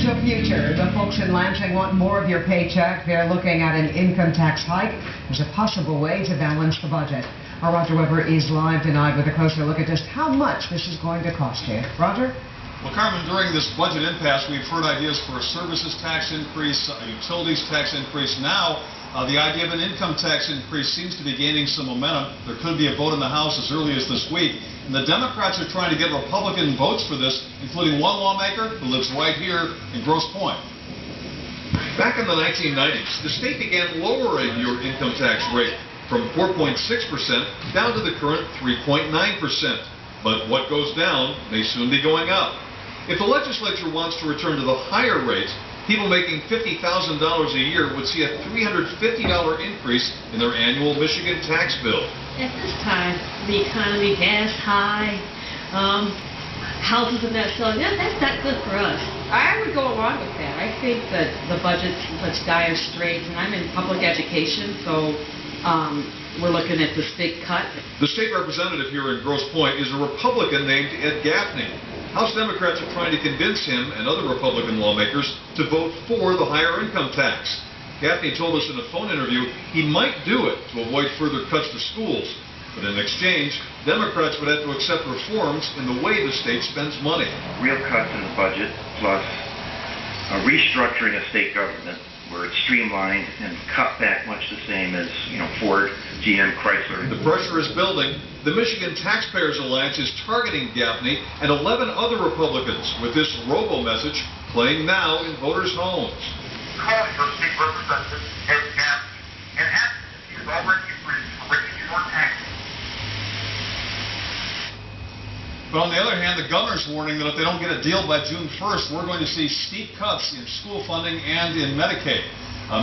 potential future. The folks in Lansing want more of your paycheck. They're looking at an income tax hike as a possible way to balance the budget. Our Roger Weber is live tonight with a closer look at just how much this is going to cost you. Roger? Well, Carmen, during this budget impasse, we've heard ideas for a services tax increase, a utilities tax increase. Now, the idea of an income tax increase seems to be gaining some momentum. There could be a vote in the House as early as this week. And the Democrats are trying to get Republican votes for this, including one lawmaker who lives right here in Grosse Pointe. Back in the 1990s, the state began lowering your income tax rate from 4.6% down to the current 3.9%. But what goes down may soon be going up. If the legislature wants to return to the higher rate, people making $50,000 a year would see a $350 increase in their annual Michigan tax bill. At this time, the economy, gas high, houses are not selling. That's not good for us. I would go along with that. I think that the budget's such dire straits, and I'm in public education, so we're looking at this big cut. The state representative here in Grosse Pointe is a Republican named Ed Gaffney. House Democrats are trying to convince him and other Republican lawmakers to vote for the higher income tax. Gaffney told us in a phone interview he might do it to avoid further cuts to schools. But in exchange, Democrats would have to accept reforms in the way the state spends money. Real cuts in the budget, plus a restructuring of state government, where it's streamlined and cut back much the same as, Ford, GM, Chrysler. The pressure is building. The Michigan Taxpayers Alliance is targeting Gaffney and 11 other Republicans with this Robo message playing now in voters' homes. Call your state representative, Ed Gaffney, and ask him if he has already agreed to raise your taxes. But on the other hand, the governor's warning that if they don't get a deal by June 1st, we're going to see steep cuts in school funding and in Medicaid.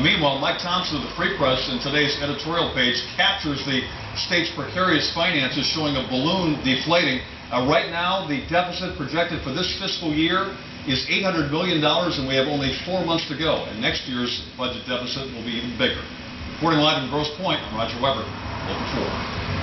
Meanwhile, Mike Thompson of the Free Press in today's editorial page captures the state's precarious finances, showing a balloon deflating. Right now, the deficit projected for this fiscal year is $800 million, and we have only 4 months to go. And next year's budget deficit will be even bigger. Reporting live in Grosse Pointe, I'm Roger Weber, Local 4.